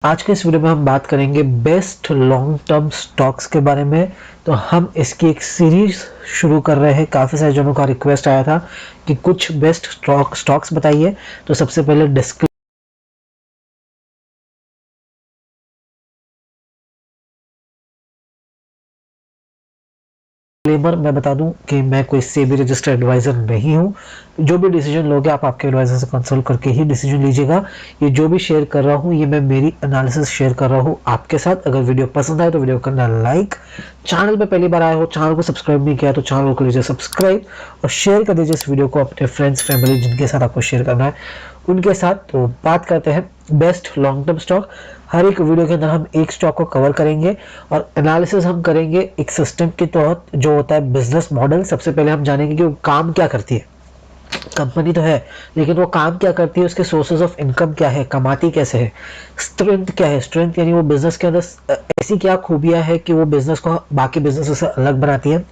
आज के इस वीडियो में हम बात करेंगे बेस्ट लॉन्ग टर्म स्टॉक्स के बारे में। तो हम इसकी एक सीरीज शुरू कर रहे हैं। काफ़ी सारे जनों का रिक्वेस्ट आया था कि कुछ बेस्ट स्टॉक्स बताइए। तो सबसे पहले डिस्क्लेमर मैं बता दूं कि मैं कोई सेबी रजिस्टर्ड एडवाइजर नहीं हूं। जो भी डिसीजन लोगे आप आपके एडवाइजर से कंसल्ट करके ही डिसीजन लीजिएगा। ये जो भी शेयर कर रहा हूं ये मैं मेरी एनालिसिस शेयर कर रहा हूं आपके साथ। अगर वीडियो पसंद आए तो वीडियो करना लाइक, चैनल पे पहली बार आए हो चैनल को सब्सक्राइब नहीं किया तो चैनल को लीजिए सब्सक्राइब और शेयर कर दीजिए इस वीडियो को अपने फ्रेंड्स फैमिली जिनके साथ आपको शेयर करना है उनके साथ। तो बात करते हैं बेस्ट लॉन्ग टर्म स्टॉक। हर एक वीडियो के अंदर हम एक स्टॉक को कवर करेंगे और एनालिसिस हम करेंगे एक सिस्टम के तहत जो होता है बिजनेस मॉडल। सबसे पहले हम जानेंगे कि वो काम क्या करती है। कंपनी तो है लेकिन वो काम क्या करती है, उसके सोर्सेज ऑफ इनकम क्या है, कमाती कैसे है, स्ट्रेंथ क्या है। स्ट्रेंथ यानी वो बिजनेस के अंदर ऐसी क्या खूबियां है कि वो बिजनेस को बाकी बिजनेस से अलग बनाती है।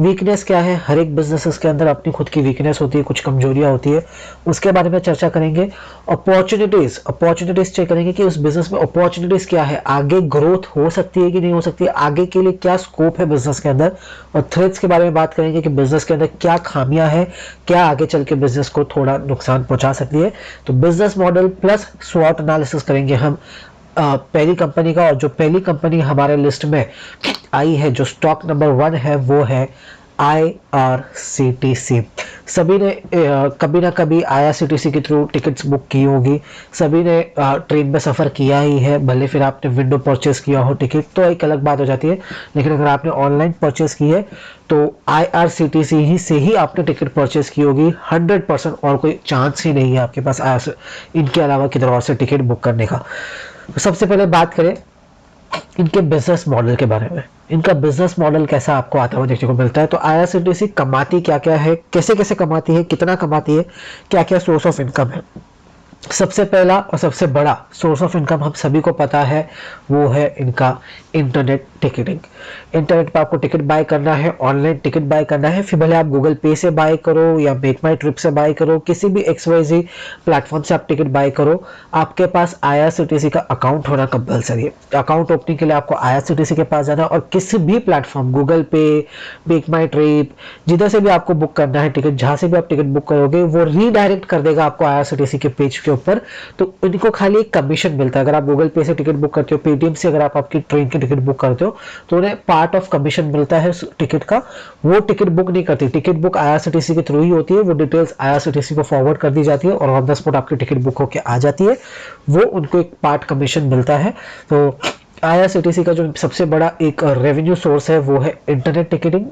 वीकनेस क्या है, हर एक बिजनेस के अंदर अपनी खुद की वीकनेस होती है, कुछ कमजोरियां होती है, उसके बारे में चर्चा करेंगे। अपॉर्चुनिटीज अपॉर्चुनिटीज चेक करेंगे कि उस बिजनेस में अपॉर्चुनिटीज क्या है, आगे ग्रोथ हो सकती है कि नहीं हो सकती है, आगे के लिए क्या स्कोप है बिजनेस के अंदर। और थ्रेड्स के बारे में बात करेंगे कि बिजनेस के अंदर क्या खामियां हैं, क्या आगे चल के बिजनेस को थोड़ा नुकसान पहुंचा सकती है। तो बिजनेस मॉडल प्लस स्वॉट एनालिसिस करेंगे हम पहली कंपनी का। और जो पहली कंपनी हमारे लिस्ट में आई है, जो स्टॉक नंबर 1 है, वो है IRCTC। सभी ने कभी ना कभी IRCTC के थ्रू टिकट्स बुक की होगी। सभी ने ट्रेन में सफ़र किया ही है। भले फिर आपने विंडो परचेस किया हो टिकट तो एक अलग बात हो जाती है, लेकिन अगर आपने ऑनलाइन परचेस की है तो IRCTC ही से ही आपने टिकट परचेस की होगी 100%। और कोई चांस ही नहीं है आपके पास इनके अलावा किधर और से टिकट बुक करने का। तो सबसे पहले बात करें इनके बिजनेस मॉडल के बारे में। इनका बिजनेस मॉडल कैसा आपको आता हुआ देखने को मिलता है। तो IRCTC कमाती क्या क्या है, कैसे कैसे कमाती है, कितना कमाती है, क्या क्या सोर्स ऑफ इनकम है। सबसे पहला और सबसे बड़ा सोर्स ऑफ इनकम हम सभी को पता है, वो है इनका इंटरनेट टिकटिंग। इंटरनेट पर आपको टिकट बाय करना है, ऑनलाइन टिकट बाय करना है, फिर भले आप गूगल पे से बाय करो या मेक माई ट्रिप से बाय करो, किसी भी XYZ प्लेटफॉर्म से आप टिकट बाय करो, आपके पास IRCTC का अकाउंट होना कंपलसरी है। अकाउंट ओपनिंग के लिए आपको IRCTC के पास जाना और किसी भी प्लेटफॉर्म, गूगल पे, मेक माई ट्रिप, जिधर से भी आपको बुक करना है टिकट, जहां से भी आप टिकट बुक करोगे वो रीडायरेक्ट कर देगा आपको IRCTC के पेज के ऊपर। तो इनको खाली एक कमीशन मिलता है। अगर आप गूगल पे से टिकट बुक करते हो, पेटीएम से अगर आप आपकी ट्रेन की टिकट बुक करते हो तो उन्हें पार्ट ऑफ कमीशन मिलता है उस टिकट का। वो टिकट बुक नहीं करती, टिकट बुक IRCTC के थ्रू ही होती है। वो डिटेल्स IRCTC को फॉरवर्ड कर दी जाती है और ऑन द स्पॉट आपकी टिकट बुक होकर आ जाती है। वो उनको एक पार्ट कमीशन मिलता है। तो IRCTC का जो सबसे बड़ा एक रेवेन्यू सोर्स है वो है इंटरनेट टिकटिंग।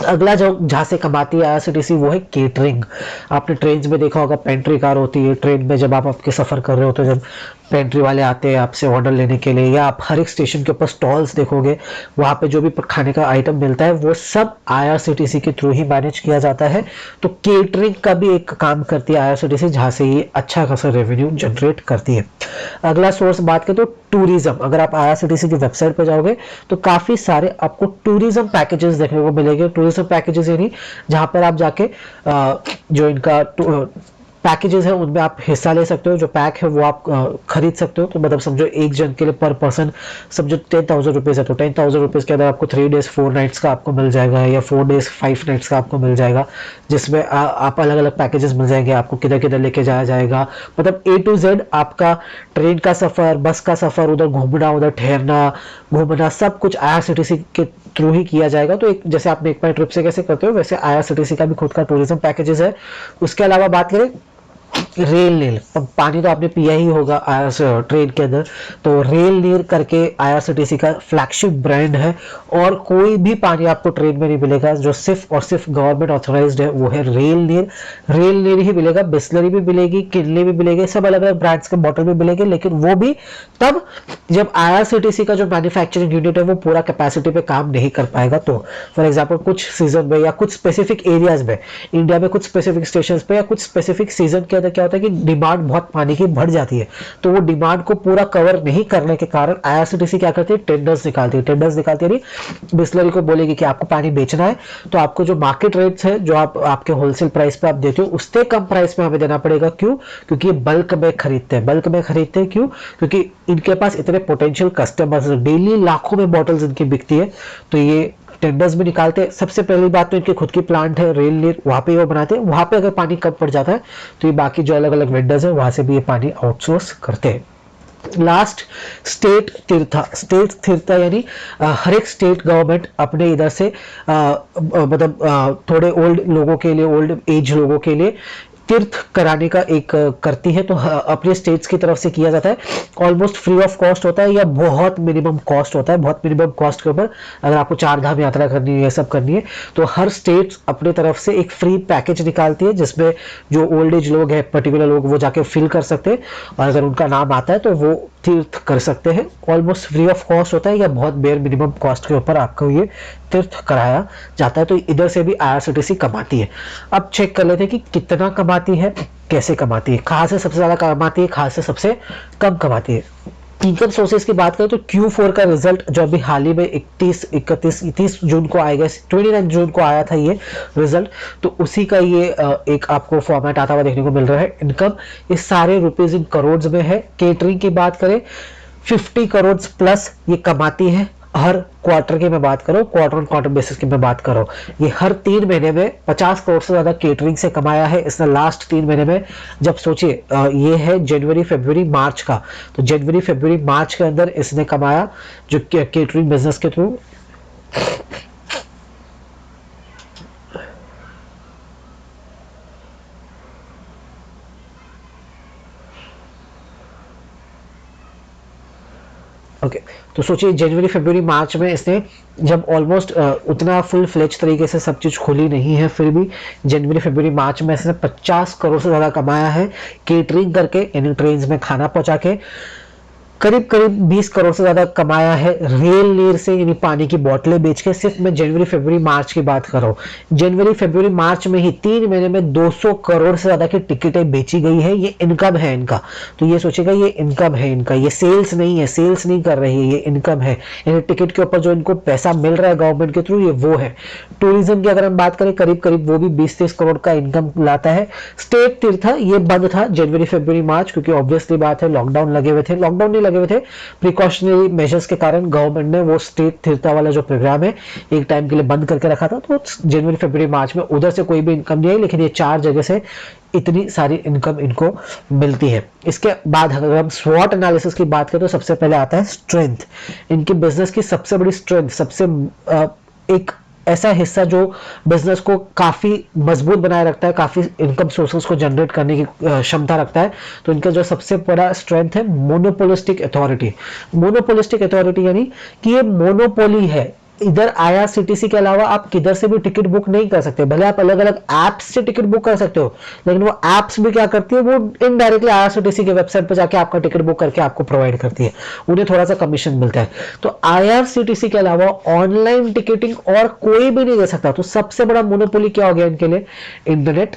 अगला जो जहां से कमाती है IRCTC वो है केटरिंग। आपने ट्रेन में देखा होगा, पेंट्री कार होती है ट्रेन में, जब आप आपके सफर कर रहे हो तो जब पेंट्री वाले आते हैं आपसे ऑर्डर लेने के लिए, या आप हर एक स्टेशन के ऊपर स्टॉल्स देखोगे, वहां पे जो भी खाने का आइटम मिलता है वो सब IRCTC के थ्रू ही मैनेज किया जाता है। तो केटरिंग का भी एक काम करती है IRCTC, जहां से ये अच्छा खासा रेवेन्यू जनरेट करती है। अगला सोर्स बात करें तो टूरिज्म। अगर आप IRCTC की वेबसाइट पर जाओगे तो काफी सारे आपको टूरिज्म पैकेजेस देखने को मिलेंगे। टूरिज्म पैकेजेस यानी जहां पर आप जाके जो इनका पैकेजेस है उनमें आप हिस्सा ले सकते हो। जो पैक है वो आप खरीद सकते हो। तो मतलब समझो एक जन के लिए पर पर्सन समझो 10,000 रुपीज है, तो 10,000 रुपीज के अंदर आपको 3 days 4 nights का आपको मिल जाएगा, या 4 days 5 nights का आपको मिल जाएगा, जिसमें आप अलग अलग पैकेजेस मिल जाएंगे आपको, किधर किधर लेके जाया जाएगा। मतलब A to Z आपका ट्रेन का सफर, बस का सफर, उधर घूमना, उधर ठहरना, घूमना, सब कुछ IRCTC के थ्रू ही किया जाएगा। तो एक जैसे आप मेक माई ट्रिप से कैसे करते हो वैसे IRCTC का भी खुद का टूरिज्म पैकेजेस है। उसके अलावा बात करें रेल नीर, पानी तो आपने पिया ही होगा ट्रेन के अंदर। तो रेल नीर करके IRCTC का फ्लैगशिप ब्रांड है। और कोई भी पानी आपको ट्रेन में नहीं मिलेगा, जो सिर्फ और सिर्फ गवर्नमेंट ऑथराइज्ड है वो है रेल नीर। रेल नीर ही मिलेगा, बिस्लरी भी मिलेगी, किनले भी मिलेंगे, सब अलग अलग ब्रांड्स के बॉटल भी मिलेंगे, लेकिन वो भी तब जब IRCTC का जो मैन्युफैक्चरिंग यूनिट है वो पूरा कैपेसिटी पे काम नहीं कर पाएगा। तो फॉर एग्जाम्पल कुछ सीजन में या कुछ स्पेसिफिक एरियाज में, इंडिया में कुछ स्पेसिफिक स्टेशन पे या कुछ स्पेसिफिक सीजन के अंदर क्या होता है कि डिमांड बहुत पानी की बढ़ जाती है, तो वो डिमांड को पूरा कवर नहीं करने के कारण आईआरसीटीसी क्या करती है, टेंडर्स निकालती है। टेंडर्स निकालती है नहीं, बिस्लरी को बोलेगी कि आपको पानी बेचना है तो आपको जो मार्केट रेट्स है, जो आप आपके होलसेल प्राइस पे आप देते हो, उससे कम प्राइस में हमें देना पड़ेगा। क्यों? क्योंकि ये बल्क में खरीदते हैं। बल्क में खरीदते हैं क्यों? क्योंकि इनके पास इतने पोटेंशियल कस्टमर्स, डेली लाखों में बॉटल्स इनकी बिकती है, तो ये टेंडर्स भी निकालते हैं। सबसे पहली बात तो इनके खुद की प्लांट है रेल नीर, वहां पे वो बनाते हैं। वहां पे अगर पानी कम पड़ जाता है तो ये बाकी जो अलग अलग वेंडर्स है वहां से भी ये पानी आउटसोर्स करते हैं। लास्ट, स्टेट तीर्था। स्टेट तीर्था यानी हर एक स्टेट गवर्नमेंट अपने इधर से मतलब थोड़े ओल्ड लोगों के लिए, ओल्ड एज लोगों के लिए तीर्थ कराने का एक करती है, तो अपने स्टेट्स की तरफ से किया जाता है। ऑलमोस्ट फ्री ऑफ कॉस्ट होता है या बहुत मिनिमम कॉस्ट होता है। बहुत मिनिमम कॉस्ट के ऊपर अगर आपको 4 धाम यात्रा करनी है, ये सब करनी है, तो हर स्टेट अपने तरफ से एक फ्री पैकेज निकालती है, जिसमें जो ओल्ड एज लोग हैं, पर्टिकुलर लोग, वो जाके फिल कर सकते हैं और अगर उनका नाम आता है तो वो तीर्थ कर सकते हैं। ऑलमोस्ट फ्री ऑफ कॉस्ट होता है या बहुत बेयर मिनिमम कॉस्ट के ऊपर आपको ये तीर्थ कराया जाता है। तो इधर से भी आईआरसीटीसी कमाती है। अब चेक कर लेते हैं कि कितना कमाती है, कैसे कमाती है, कहाँ से सबसे ज्यादा कमाती है, कहाँ से सबसे कम कमाती है। इनकम सोर्सेज की बात करें तो Q4 का रिजल्ट जो अभी हाल ही में 30 जून को आएगा, 29 जून को आया था ये रिजल्ट, तो उसी का ये एक आपको फॉर्मेट आता हुआ देखने को मिल रहा है। इनकम इस सारे रुपीज इन करोड़ में है। केटरिंग की बात करें 50 करोड़ प्लस ये कमाती है हर क्वार्टर की मैं बात करूं, क्वार्टर ऑन क्वार्टर बेसिस की मैं बात करूं, ये हर 3 महीने में 50 करोड़ से ज्यादा केटरिंग से कमाया है इसने लास्ट 3 महीने में। जब सोचिए ये है जनवरी फरवरी मार्च का, तो जनवरी फरवरी मार्च के अंदर इसने कमाया जो केटरिंग बिजनेस के थ्रू ओके तो सोचिए जनवरी फरवरी मार्च में इसने जब ऑलमोस्ट उतना फुल फ्लेज तरीके से सब चीज खुली नहीं है, फिर भी जनवरी फरवरी मार्च में इसने 50 करोड़ से ज्यादा कमाया है केटरिंग करके, यानी ट्रेन में खाना पहुंचा के। करीब करीब 20 करोड़ से ज्यादा कमाया है रेल नीर से, यानी पानी की बोतलें बेच के। सिर्फ मैं जनवरी फरवरी मार्च की बात कर रहा हूं, जनवरी फरवरी मार्च में ही 3 महीने में 200 करोड़ से ज्यादा की टिकटें बेची गई है। ये इनकम है इनका, तो ये सोचेगा ये इनकम है इनका, ये सेल्स नहीं है, सेल्स नहीं कर रही है, ये इनकम है। यानी टिकट के ऊपर जो इनको पैसा मिल रहा है गवर्नमेंट के थ्रू, ये वो है। टूरिज्म की अगर हम बात करें करीब करीब वो भी 20-30 करोड़ का इनकम लाता है। स्टेट तीर्थ ये बंद था जनवरी फरवरी मार्च, क्योंकि ऑब्वियसली बात है लॉकडाउन लगे हुए थे, लॉकडाउन नहीं लगे हुए थे, प्रिकॉशनरी मेजर्स के कारण गवर्नमेंट ने वो स्टेट तीर्था वाला जो प्रोग्राम है एक टाइम के लिए बंद करके रखा था। तो जनवरी फरवरी मार्च में उधर से कोई भी इनकम नहीं आई, लेकिन ये 4 जगह से इतनी सारी इनकम इनको मिलती है। इसके बाद अगर हम स्वॉट एनालिसिस की बात करें तो सबसे पहले आता है स्ट्रेंथ। इनके बिजनेस की सबसे बड़ी स्ट्रेंथ, सबसे एक ऐसा हिस्सा जो बिजनेस को काफी मजबूत बनाए रखता है, काफी इनकम सोर्सेस को जनरेट करने की क्षमता रखता है, तो इनका जो सबसे बड़ा स्ट्रेंथ है मोनोपोलिस्टिक अथॉरिटी। मोनोपोलिस्टिक अथॉरिटी यानी कि ये मोनोपोली है। इधर आईआरसीटीसी के अलावा आप किधर से भी टिकट बुक नहीं कर सकते। भले आप अलग अलग ऐप्स से टिकट बुक कर सकते हो, लेकिन वो ऐप्स भी क्या करती है, वो इनडायरेक्टली आईआरसीटीसी के वेबसाइट पर जाके आपका टिकट बुक करके आपको प्रोवाइड करती है, उन्हें थोड़ा सा कमीशन मिलता है। तो आईआरसीटीसी के अलावा ऑनलाइन टिकटिंग और कोई भी नहीं दे सकता। तो सबसे बड़ा मोनोपोली क्या हो गया इनके लिए, इंटरनेट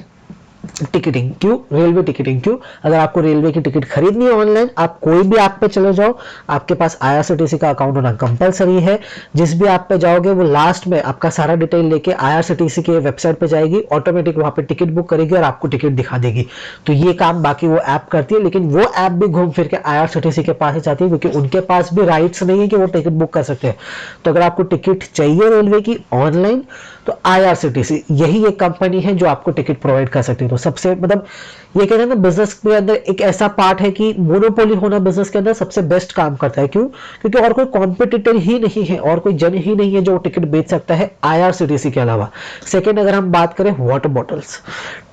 टिकटिंग। क्यों? Railway ticketing. क्यों? अगर आपको रेलवे की टिकट खरीदनी है ऑनलाइन, आप कोई भी ऐप पे चले जाओ, आपके पास आईआरसीटीसी का अकाउंट होना कंपलसरी है। जिस भी ऐप पे जाओगे वो लास्ट में आपका सारा डिटेल लेके आईआरसीटीसी के वेबसाइट पे जाएगी, ऑटोमेटिक वहां पे टिकट बुक करेगी और आपको टिकट दिखा देगी। तो ये काम बाकी वो ऐप करती है, लेकिन वो ऐप भी घूम फिर के आईआरसीटीसी के पास ही जाती है, क्योंकि उनके पास भी राइट्स नहीं है कि वो टिकट बुक कर सकते हैं। तो अगर आपको टिकट चाहिए रेलवे की ऑनलाइन, तो आईआरसीटीसी यही एक कंपनी है जो आपको टिकट प्रोवाइड कर सकती है। तो सबसे मतलब ये कहते हैं ना, बिजनेस के अंदर एक ऐसा पार्ट है कि मोनोपोली होना बिजनेस के अंदर सबसे बेस्ट काम करता है। क्यों? क्योंकि और कोई कॉम्पिटिटर ही नहीं है, और कोई जन ही नहीं है जो टिकट बेच सकता है आईआरसीटीसी के अलावा। सेकेंड, अगर हम बात करें वाटर बॉटल्स,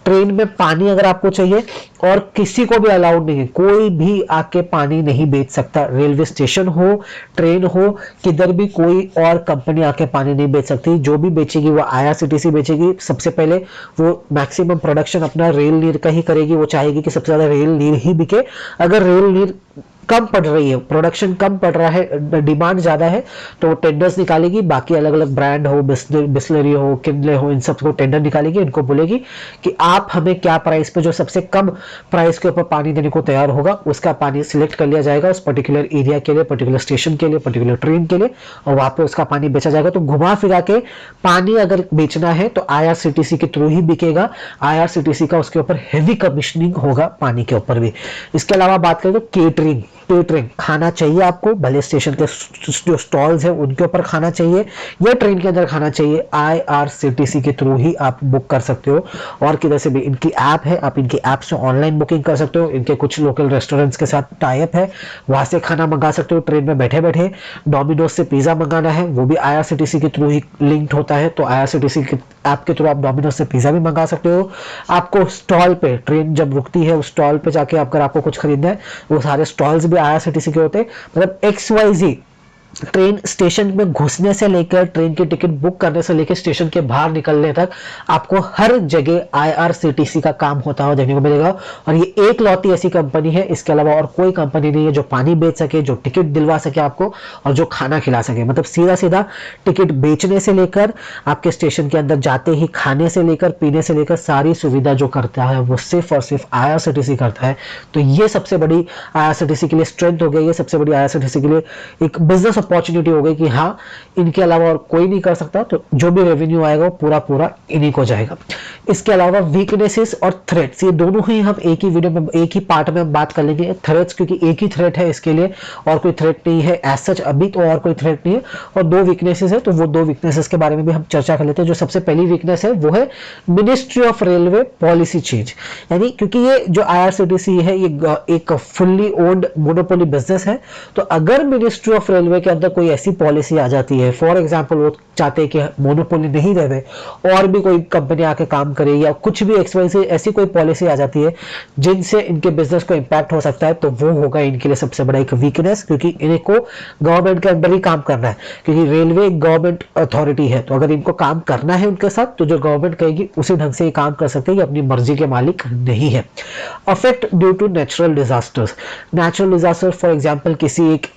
ट्रेन में पानी अगर आपको चाहिए, और किसी को भी अलाउड नहीं है, कोई भी आके पानी नहीं बेच सकता। रेलवे स्टेशन हो, ट्रेन हो, किधर भी कोई और कंपनी आके पानी नहीं बेच सकती। जो भी बेचेगी वो आईआरसीटीसी बेचेगी। सबसे पहले वो मैक्सिमम प्रोडक्शन अपना रेल नीर का ही करेगी। वो चाहेगी कि सबसे ज्यादा रेल नीर ही बिके। अगर रेल नीर कम पड़ रही है, प्रोडक्शन कम पड़ रहा है, डिमांड ज़्यादा है, तो वो टेंडर्स निकालेगी, बाकी अलग अलग ब्रांड हो, बिस्लरी हो, किनले हो, इन सबको टेंडर निकालेगी, इनको बोलेगी कि आप हमें क्या प्राइस पे, जो सबसे कम प्राइस के ऊपर पानी देने को तैयार होगा, उसका पानी सिलेक्ट कर लिया जाएगा उस पर्टिकुलर एरिया के लिए, पर्टिकुलर स्टेशन के लिए, पर्टिकुलर ट्रेन के लिए, और वहाँ पे उसका पानी बेचा जाएगा। तो घुमा फिरा के पानी अगर बेचना है तो आईआरसीटीसी के थ्रू ही बिकेगा, आईआरसीटीसी का उसके ऊपर हेवी कमीशनिंग होगा पानी के ऊपर भी। इसके अलावा बात करें तो केटरिंग, केटरिंग खाना चाहिए आपको, भले स्टेशन के जो स्टॉल्स है उनके ऊपर खाना चाहिए या ट्रेन के अंदर खाना चाहिए, आईआरसीटीसी के थ्रू ही आप बुक कर सकते हो। और किधर से भी, इनकी ऐप है, आप इनकी ऐप से ऑनलाइन बुकिंग कर सकते हो, इनके कुछ लोकल रेस्टोरेंट्स के साथ टाई अप है, वहां से खाना मंगा सकते हो। ट्रेन में बैठे बैठे डोमिनोज से पिज्जा मंगाना है, वो भी आईआरसीटीसी के थ्रू ही लिंक्ड होता है, तो आईआरसीटीसी के ऐप के थ्रू आप डोमिनोज से पिज्जा भी मंगा सकते हो। आपको स्टॉल पे, ट्रेन जब रुकती है उस स्टॉल पे जाके अगर आपको कुछ खरीदना है, वो सारे स्टॉल्स भी आईआरसीटीसी के होते हैं। मतलब XYZ ट्रेन स्टेशन में घुसने से लेकर, ट्रेन की टिकट बुक करने से लेकर, स्टेशन के बाहर निकलने तक आपको हर जगह आईआरसीटीसी का काम होता हुआ देखने को मिलेगा। और ये एक लौती ऐसी कंपनी है, इसके अलावा और कोई कंपनी नहीं है जो पानी बेच सके, जो टिकट दिलवा सके आपको, और जो खाना खिला सके। मतलब सीधा सीधा टिकट बेचने से लेकर, आपके स्टेशन के अंदर जाते ही खाने से लेकर, पीने से लेकर, सारी सुविधा जो करता है वो सिर्फ और सिर्फ आईआरसीटीसी करता है। तो ये सबसे बड़ी आईआरसीटीसी के लिए स्ट्रेंथ हो गई, ये सबसे बड़ी आईआरसीटीसी के लिए एक बिजनेस अपॉर्चुनिटी हो गई कि हाँ, इनके अलावा और कोई नहीं कर सकता, तो जो भी रेवेन्यू आएगा वो पूरा पूरा इन्हीं को जाएगा। इसके अलावा वीकनेसेस और थ्रेट्स, ये दोनों ही हम एक ही वीडियो में, एक ही पार्ट में बात कर लेंगे। थ्रेट्स क्योंकि एक ही थ्रेट है इसके लिए, और कोई थ्रेट नहीं है एज सच अभी, तो और कोई थ्रेट नहीं है। और दो वीकनेसेस है, तो वो दो वीकनेसेस के बारे में भी हम चर्चा कर लेते हैं। जो सबसे पहली वीकनेस है वो है ministry of railway policy change. यानी क्योंकि ये जो आईआरसीटीसी है ये एक फुल्ली ओन्ड मोनोपोली बिजनेस है, तो अगर मिनिस्ट्री ऑफ रेलवे के अंदर कोई ऐसी पॉलिसी आ जाती है, फॉर एग्जांपल वो चाहते हैं कि मोनोपोली नहीं रहे और भी कोई कंपनी आके काम करे, या कुछ भी एक्सवाई से ऐसी कोई पॉलिसी आ जाती है जिनसे इनके बिजनेस को इंपैक्ट हो सकता है, तो वो होगा इनके लिए सबसे बड़ा एक वीकनेस। क्योंकि इनको गवर्नमेंट के अंदर ही काम करना है, क्योंकि रेलवे गवर्नमेंट अथॉरिटी है, तो अगर इनको काम करना है उनके साथ, तो जो गवर्नमेंट कहेगी उसी ढंग से ये काम कर सकते हैं, ये अपनी मर्जी के मालिक नहीं है। Affect due to natural disasters, natural disaster for example किसी एक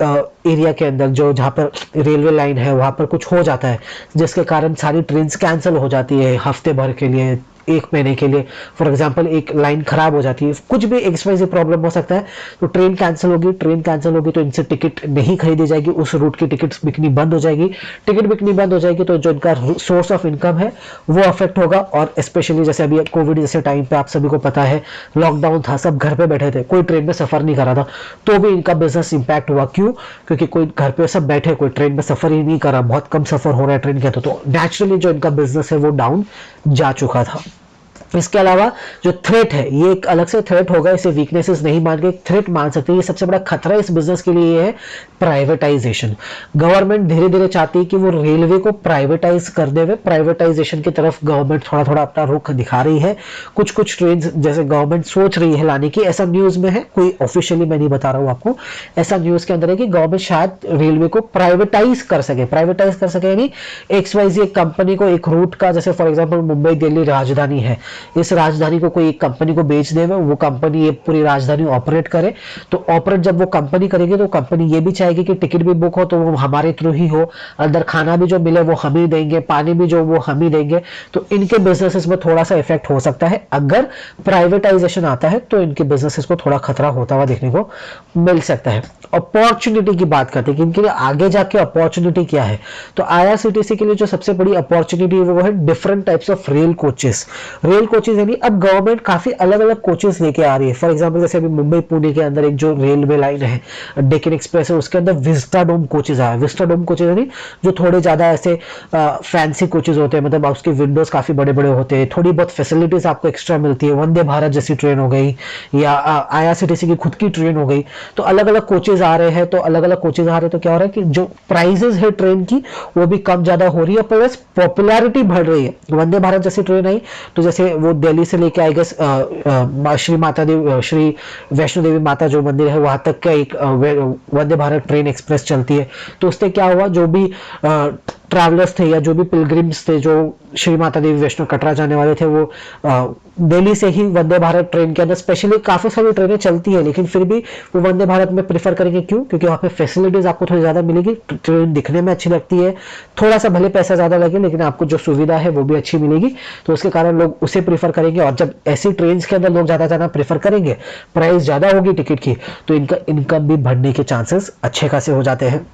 एरिया के अंदर जो जहाँ पर रेलवे लाइन है वहाँ पर कुछ हो जाता है, जिसके कारण सारी ट्रेन कैंसिल हो जाती है हफ्ते भर के लिए, एक महीने के लिए। फॉर एग्जांपल एक लाइन खराब हो जाती है, कुछ भी एक्सवाइज प्रॉब्लम हो सकता है, तो ट्रेन कैंसिल होगी, ट्रेन कैंसिल होगी तो इनसे टिकट नहीं खरीदी जाएगी, उस रूट की टिकट बिकनी बंद हो जाएगी। टिकट बिकनी बंद हो जाएगी तो जो इनका सोर्स ऑफ इनकम है वो अफेक्ट होगा। और स्पेशली जैसे अभी कोविड जैसे टाइम पे आप सभी को पता है, लॉकडाउन था, सब घर पे बैठे थे, कोई ट्रेन में सफर नहीं कर रहा था, तो भी इनका बिजनेस इंपैक्ट हुआ। क्यों? क्योंकि कोई घर पे सब बैठे, कोई ट्रेन में सफर ही नहीं कर रहा, बहुत कम सफर हो रहा है ट्रेन के अंदर, तो नेचुरली जो इनका बिजनेस है वो डाउन जा चुका था। इसके अलावा जो थ्रेट है, ये एक अलग से थ्रेट होगा, इसे वीकनेसेस नहीं मान के थ्रेट मान सकते हैं। ये सबसे बड़ा खतरा इस बिजनेस के लिए है प्राइवेटाइजेशन। गवर्नमेंट धीरे धीरे चाहती है कि वो रेलवे को प्राइवेटाइज कर दे, प्राइवेटाइजेशन की तरफ गवर्नमेंट थोड़ा थोड़ा अपना रुख दिखा रही है। कुछ कुछ ट्रेन जैसे गवर्नमेंट सोच रही है लाने की, ऐसा न्यूज में है, कोई ऑफिशियली मैं नहीं बता रहा हूँ आपको, ऐसा न्यूज के अंदर है कि गवर्नमेंट शायद रेलवे को प्राइवेटाइज कर सके। प्राइवेटाइज कर सके यानी XYZ कंपनी को एक रूट का, जैसे फॉर एग्जाम्पल मुंबई दिल्ली राजधानी है, इस राजधानी को कोई एक कंपनी को बेच दे, वो कंपनी ये पूरी राजधानी ऑपरेट करे। तो ऑपरेट जब वो कंपनी करेगी तो कंपनी ये भी चाहेगी कि टिकट भी बुक हो तो वो हमारे थ्रू ही हो, अंदर खाना भी जो मिले वो हम ही देंगे, पानी भी जो वो हम ही देंगे। तो इनके बिजनेसेस में थोड़ा सा इफेक्ट हो सकता है। अगर प्राइवेटाइजेशन आता है तो इनके बिजनेसेस को थोड़ा खतरा होता हुआ देखने को मिल सकता है। अपॉर्चुनिटी की बात करते हैं कि इनके लिए आगे जाके अपॉर्चुनिटी क्या है, तो आईआरसीटीसी के लिए जो सबसे बड़ी अपॉर्चुनिटी है वो है different types of rail coaches. Rail coaches यानी अब गवर्नमेंट काफी अलग अलग कोचेस लेके आ रही है। फॉर एग्जांपल जैसे अभी मुंबई पुणे के अंदर एक जो रेलवे लाइन है डेक्कन एक्सप्रेस है, उसके अंदर विस्टाडोम कोचेस आया। विस्टाडोम कोचेस यानी जो थोड़े ज्यादा ऐसे फैंसी कोचेस होते हैं, मतलब उसके विंडोज काफी बड़े बड़े होते हैं, थोड़ी बहुत फैसिलिटीज आपको एक्स्ट्रा मिलती है। वंदे भारत जैसी ट्रेन हो गई या आईआरसीटीसी की खुद की ट्रेन हो गई, तो अलग अलग कोचेस आ रहे हैं। तो अलग अलग कोचेस आ रहे हैं तो क्या हो रहा है कि जो प्राइजेस है ट्रेन की वो भी कम ज्यादा हो रही है, प्लस पॉपुलैरिटी बढ़ रही है। वंदे भारत जैसी ट्रेन आई तो जैसे वो दिल्ली से लेके आई गेस श्री वैष्णो देवी माता जो मंदिर है वहां तक का एक वंदे भारत ट्रेन एक्सप्रेस चलती है। तो उससे क्या हुआ, जो भी ट्रैवलर्स थे या जो भी पिलग्रिम्स थे जो श्री माता देवी वैष्णो कटरा जाने वाले थे, वो दिल्ली से ही वंदे भारत ट्रेन के अंदर, स्पेशली काफ़ी सारी ट्रेनें चलती है लेकिन फिर भी वो वंदे भारत में प्रीफर करेंगे। क्यों? क्योंकि वहाँ पे फैसिलिटीज़ आपको थोड़ी ज़्यादा मिलेगी, ट्रेन दिखने में अच्छी लगती है, थोड़ा सा भले पैसा ज़्यादा लगे लेकिन आपको जो सुविधा है वो भी अच्छी मिलेगी, तो उसके कारण लोग उसे प्रीफर करेंगे। और जब ऐसी ट्रेन के अंदर लोग ज़्यादा जाना प्रीफर करेंगे, प्राइस ज़्यादा होगी टिकट की, तो इनका इनकम भी बढ़ने के चांसेस अच्छे खासे हो जाते हैं।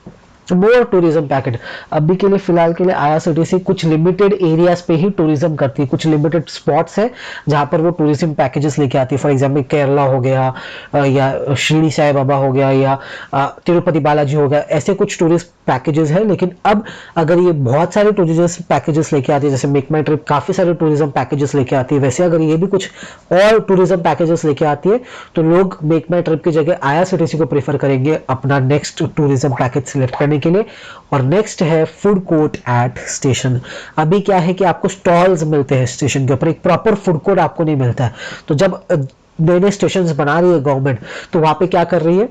मोर टूरिज्म पैकेज, अभी के लिए फिलहाल के लिए आईआरसीटीसी कुछ लिमिटेड एरियाज पे ही टूरिज्म करती है, कुछ लिमिटेड स्पॉट्स है जहां पर वो टूरिज्म पैकेजेस लेके आती है। फॉर एग्जांपल केरला हो गया, या शिरडी साई बाबा हो गया, या तिरुपति बालाजी हो गया, ऐसे कुछ टूरिस्ट पैकेजेस है। लेकिन अब अगर ये बहुत सारे टूरिज्म पैकेजेस लेके आती है, जैसे मेक माई ट्रिप काफी सारे टूरिज्म पैकेजेस लेके आती है, वैसे अगर ये भी कुछ और टूरिज्म पैकेजेस लेके आती है तो लोग मेक माई ट्रिप की जगह आईआरसीटीसी को प्रेफर करेंगे अपना नेक्स्ट टूरिज्म पैकेज सिलेक्ट करने के लिए। और नेक्स्ट है फूड कोर्ट एट स्टेशन। अभी क्या है कि आपको स्टॉल्स मिलते हैं स्टेशन के ऊपर, एक प्रॉपर फूड कोर्ट आपको नहीं मिलता है। तो जब नए नए स्टेशन बना रही है गवर्नमेंट, तो वहां पे क्या कर रही है,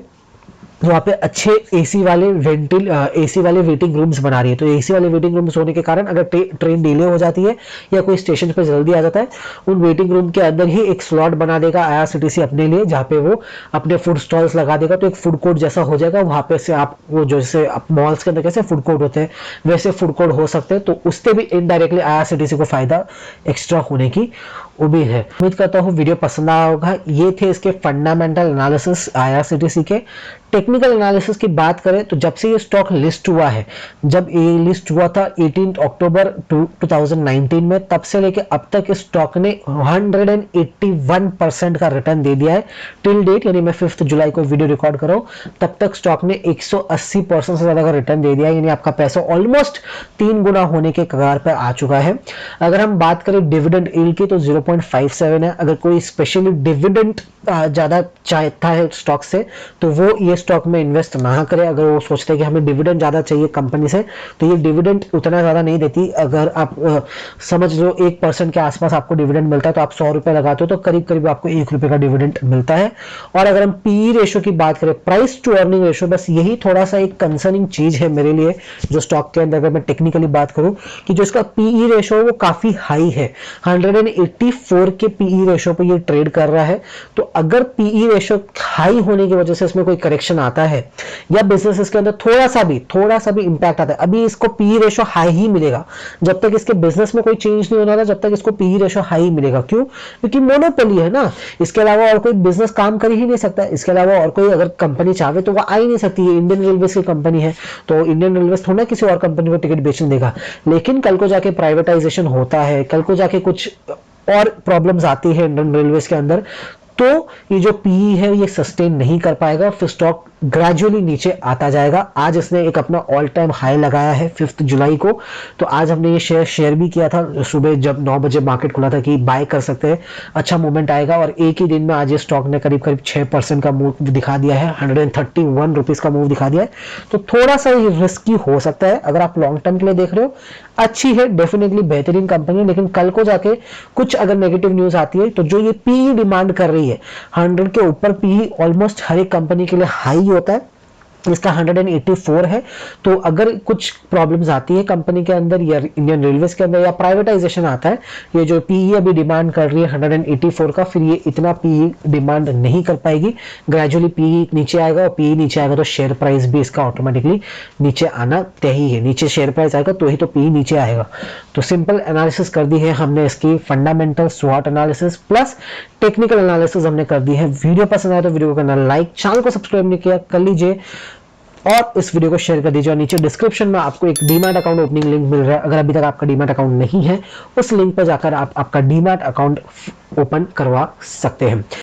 वहाँ पे अच्छे एसी वाले एसी वाले वेटिंग रूम्स बना रही है। तो एसी वाले वेटिंग रूम्स होने के कारण अगर ट्रेन डिले हो जाती है या कोई स्टेशन पे जल्दी आ जाता है, उन वेटिंग रूम के अंदर ही एक स्लॉट बना देगा आईआरसीटीसी अपने लिए, जहाँ पे वो अपने फूड स्टॉल्स लगा देगा। तो एक फूड कोर्ट जैसा हो जाएगा वहाँ पे, से आप वो जैसे मॉल्स के अंदर कैसे फूड कोर्ट होते हैं वैसे फूड कोर्ट हो सकते हैं। तो उससे भी इनडायरेक्टली आईआरसीटीसी को फायदा एक्स्ट्रा होने की उम्मीद है। उम्मीद करता हूँ वीडियो पसंद आया होगा। ये थे इसके फंडामेंटल एनालिसिस आईआरसीटीसी के। टेक्निकल एनालिसिस की बात करें तो जब से ये स्टॉक लिस्ट हुआ है, जब ये लिस्ट हुआ था 18 अक्टूबर 2019 में, तब से लेके अब तक इस स्टॉक ने 181% का रिटर्न दे दिया है टिल डेट, यानी मैं 5 जुलाई को वीडियो रिकॉर्ड कर रहा हूं, तब तक स्टॉक ने 180% से ज्यादा का रिटर्न दे दिया है, यानी आपका पैसा ऑलमोस्ट 3 गुना होने के कगार पर आ चुका है। अगर हम बात करें डिविडेंड यील्ड की तो 0.57 है। अगर कोई स्पेशली डिविडेंड ज्यादा चाहता है स्टॉक से तो वो ये स्टॉक में इन्वेस्ट ना करे। अगर वो सोचते हैं कि हमें डिविडेंड ज्यादा चाहिए कंपनी से, तो ये डिविडेंड उतना ज्यादा नहीं देती। अगर आप समझ लो 1% के आसपास आपको डिविडेंड मिलता है, तो आप 100 रुपए लगाते हो तो करीब करीब आपको 1 रुपए का डिविडेंड मिलता है। और अगर हम पीई रेशो की बात करें, प्राइस टू अर्निंग रेशो, बस यही थोड़ा सा एक कंसर्निंग चीज है मेरे लिए जो स्टॉक के अंदर, अगर मैं टेक्निकली बात करूं, कि जो इसका पीई रेशो है वो काफी हाई है। 184 के पीई रेशो पे ये ट्रेड कर रहा है। तो अगर पीई रेशो हाई होने की वजह से इसमें कोई करेक्शन आता है या बिजनेस के अंदर थोड़ा सा भी इंपैक्ट आता है, अभी इसको पीई रेशो हाई ही मिलेगा। जब तक इसके बिजनेस में कोई चेंज नहीं होना था, जब तक इसको पीई रेशो हाई मिलेगा। क्यों? क्योंकि मोनोपोली है ना, इसके अलावा और कोई बिजनेस काम कर ही नहीं सकता। इसके अलावा और कोई अगर कंपनी चाहे तो वो आ ही नहीं सकती है। इंडियन रेलवे की कंपनी है, तो इंडियन रेलवे थोड़ा ना किसी और कंपनी को टिकट बेचने देगा। लेकिन कल को जाके प्राइवेटाइजेशन होता है, कल को जाके कुछ और प्रॉब्लम्स आती है इंडियन रेलवे के अंदर, तो ये जो पीई है ये सस्टेन नहीं कर पाएगा, फिर स्टॉक ग्रेजुअली नीचे आता जाएगा। आज इसने एक अपना ऑल टाइम हाई लगाया है 5 जुलाई को, तो आज हमने ये शेयर भी किया था सुबह जब 9 बजे मार्केट खुला था कि बाय कर सकते हैं, अच्छा मूवमेंट आएगा। और एक ही दिन में आज ये स्टॉक ने करीब करीब 6% का मूव दिखा दिया है, 131 रुपीज का मूव दिखा दिया है। तो थोड़ा सा ये रिस्की हो सकता है। अगर आप लॉन्ग टर्म के लिए देख रहे हो, अच्छी है, डेफिनेटली बेहतरीन कंपनी है, लेकिन कल को जाके कुछ अगर नेगेटिव न्यूज आती है तो जो ये पीई डिमांड कर रही है 100 के ऊपर पीई ऑलमोस्ट हर एक कंपनी के लिए हाई होता है, इसका 184 है। तो अगर कुछ प्रॉब्लम्स आती है कंपनी के अंदर या इंडियन रेलवेज के अंदर या प्राइवेटाइजेशन आता है, ये जो पीई अभी डिमांड कर रही है 184 का, फिर ये इतना पीई डिमांड नहीं कर पाएगी। ग्रेजुअली पीई नीचे आएगा, और पीई नीचे आएगा तो शेयर प्राइस भी इसका ऑटोमेटिकली नीचे आना तय ही है। नीचे शेयर प्राइस आएगा तो ही तो पीई नीचे आएगा। तो सिंपल एनालिसिस कर दी है हमने इसकी, फंडामेंटल स्वॉट एनालिसिस प्लस टेक्निकल एनालिसिस हमने कर दी है। वीडियो पसंद आया तो वीडियो को करना लाइक, चैनल को सब्सक्राइब नहीं किया कर लीजिए और इस वीडियो को शेयर कर दीजिए। और नीचे डिस्क्रिप्शन में आपको एक डीमैट अकाउंट ओपनिंग लिंक मिल रहा है। अगर अभी तक आपका डीमैट अकाउंट नहीं है, उस लिंक पर जाकर आप आपका डीमैट अकाउंट ओपन करवा सकते हैं।